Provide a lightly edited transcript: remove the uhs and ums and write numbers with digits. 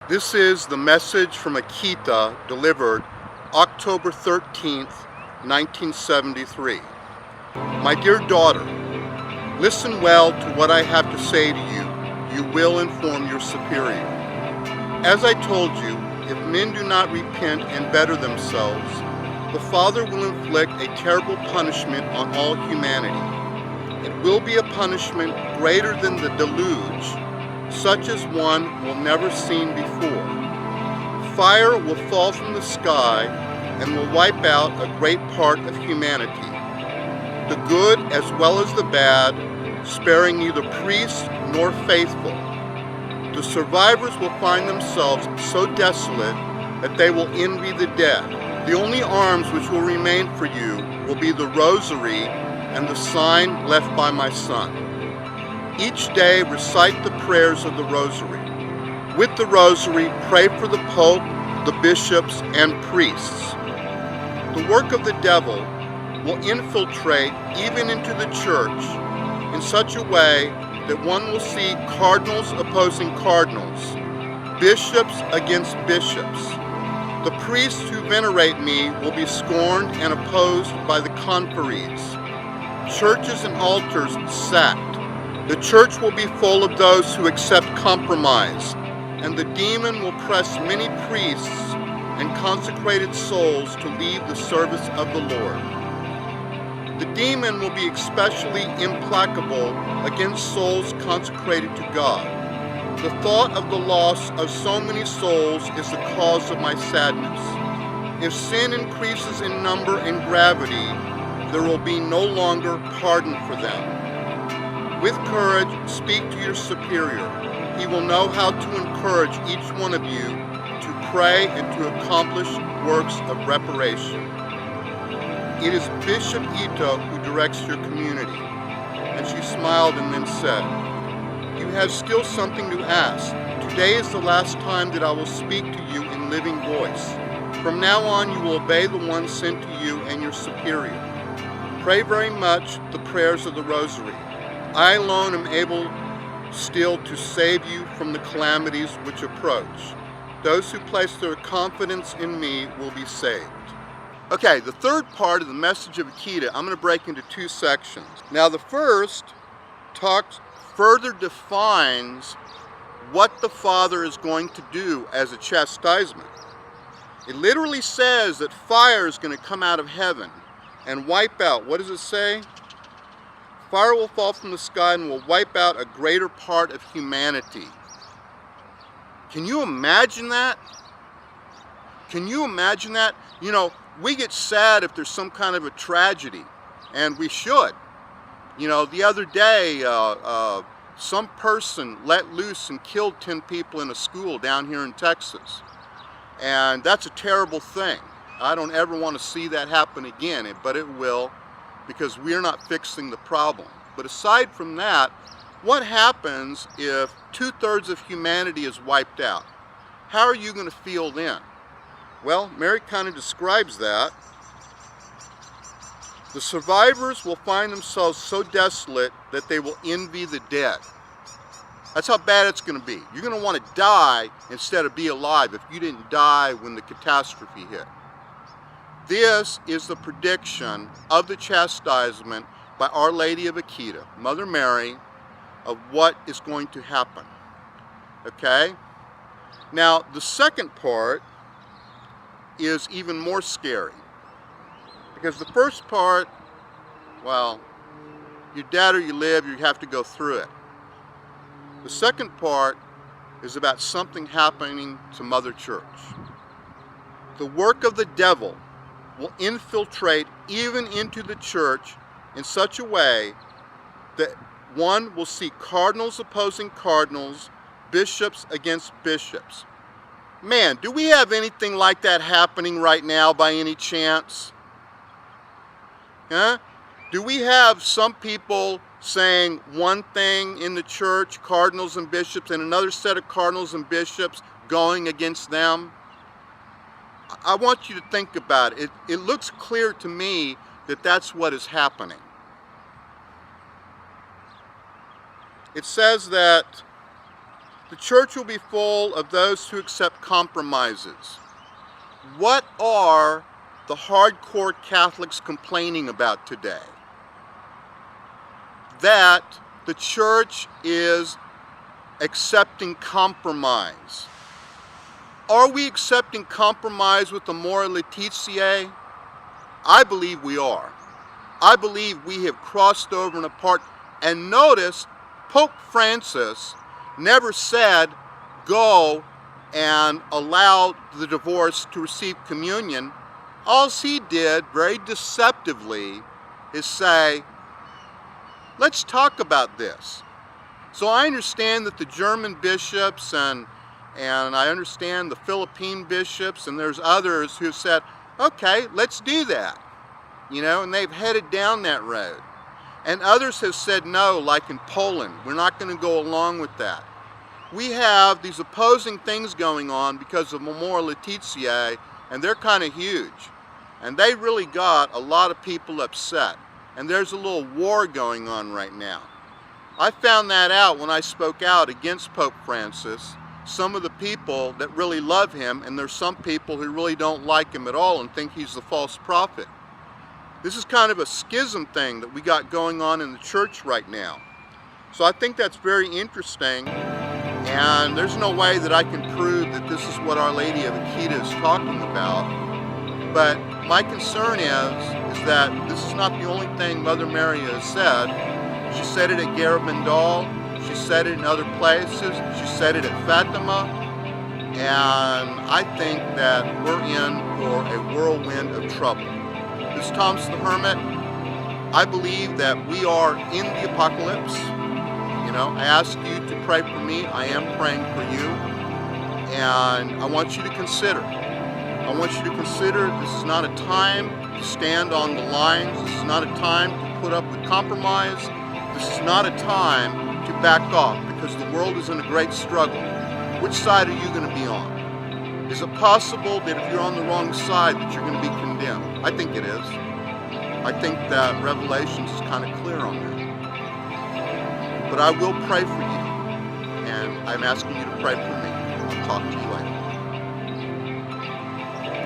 This is the message from Akita delivered October 13th, 1973. My dear daughter, listen well to what I have to say to you. You will inform your superior. As I told you, if men do not repent and better themselves, the Father will inflict a terrible punishment on all humanity. It will be a punishment greater than the deluge, such as one will never seen before. Fire will fall from the sky and will wipe out a great part of humanity, the good as well as the bad, sparing neither priests nor faithful. The survivors will find themselves so desolate that they will envy the dead. The only arms which will remain for you will be the rosary and the sign left by my son. Each day recite the prayers of the rosary. With the rosary, pray for the Pope, the bishops, and priests. The work of the devil will infiltrate even into the church in such a way that one will see cardinals opposing cardinals, bishops against bishops. The priests who venerate me will be scorned and opposed by the conferees. Churches and altars sacked. The church will be full of those who accept compromise, and the demon will press many priests and consecrated souls to leave the service of the Lord. The demon will be especially implacable against souls consecrated to God. The thought of the loss of so many souls is the cause of my sadness. If sin increases in number and gravity, there will be no longer pardon for them. With courage, speak to your superior. He will know how to encourage each one of you to pray and to accomplish works of reparation. It is Bishop Ito who directs your community. And she smiled and then said, "You have still something to ask. Today is the last time that I will speak to you in living voice. From now on, you will obey the one sent to you and your superior. Pray very much the prayers of the rosary. I alone am able still to save you from the calamities which approach. Those who place their confidence in me will be saved." Okay, the third part of the message of Akita, I'm going to break into two sections. Now, the first further defines what the Father is going to do as a chastisement. It literally says that fire is going to come out of heaven and wipe out, what does it say? Fire will fall from the sky and will wipe out a greater part of humanity. Can you imagine that? Can you imagine that? You know, we get sad if there's some kind of a tragedy, and we should. You know, the other day, some person let loose and killed 10 people in a school down here in Texas. And that's a terrible thing. I don't ever want to see that happen again, but it will, because we're not fixing the problem. But aside from that, what happens if 2/3 of humanity is wiped out? How are you going to feel then? Well, Mary kind of describes that. The survivors will find themselves so desolate that they will envy the dead. That's how bad it's going to be. You're going to want to die instead of be alive if you didn't die when the catastrophe hit. This is the prediction of the chastisement by Our Lady of Akita, Mother Mary, of what is going to happen. Okay? Now, the second part is even more scary. Because the first part, well, you're dead or you live, you have to go through it. The second part is about something happening to Mother Church. The work of the devil will infiltrate even into the church in such a way that one will see cardinals opposing cardinals, bishops against bishops. Man, do we have anything like that happening right now by any chance? Huh? Do we have some people saying one thing in the church, cardinals and bishops, and another set of cardinals and bishops going against them? I want you to think about it. It looks clear to me that that's what is happening. It says that the church will be full of those who accept compromises. What are the hardcore Catholics complaining about today? That the church is accepting compromise. Are we accepting compromise with Amor Laetitia? I believe we are. I believe we have crossed over and apart. And notice, Pope Francis never said, go and allow the divorce to receive communion. All he did, very deceptively, is say, let's talk about this. So I understand that the German bishops and I understand the Philippine bishops, and there's others who said, okay, let's do that. And they've headed down that road. And others have said no, like in Poland. We're not going to go along with that. We have these opposing things going on because of Amor Laetitia, and they're kind of huge. And they really got a lot of people upset. And there's a little war going on right now. I found that out when I spoke out against Pope Francis. Some of the people that really love him, and there's some people who really don't like him at all and think he's the false prophet. This is kind of a schism thing that we got going on in the church right now. So I think that's very interesting, and there's no way that I can prove that this is what Our Lady of Akita is talking about. But my concern is that this is not the only thing Mother Mary has said. She said it at Garabandal, she said it in other places, she said it at Fatima, and I think that we're in for a whirlwind of trouble. This is Thomas the Hermit. I believe that we are in the apocalypse. I ask you to pray for me. I am praying for you. And I want you to consider. This is not a time to stand on the lines. This is not a time to put up with compromise. This is not a time to back off, because the world is in a great struggle. Which side are you going to be on? Is it possible that if you're on the wrong side that you're going to be condemned? I think it is. I think that Revelation is kind of clear on that. But I will pray for you, and I'm asking you to pray for me. I'll talk to you later.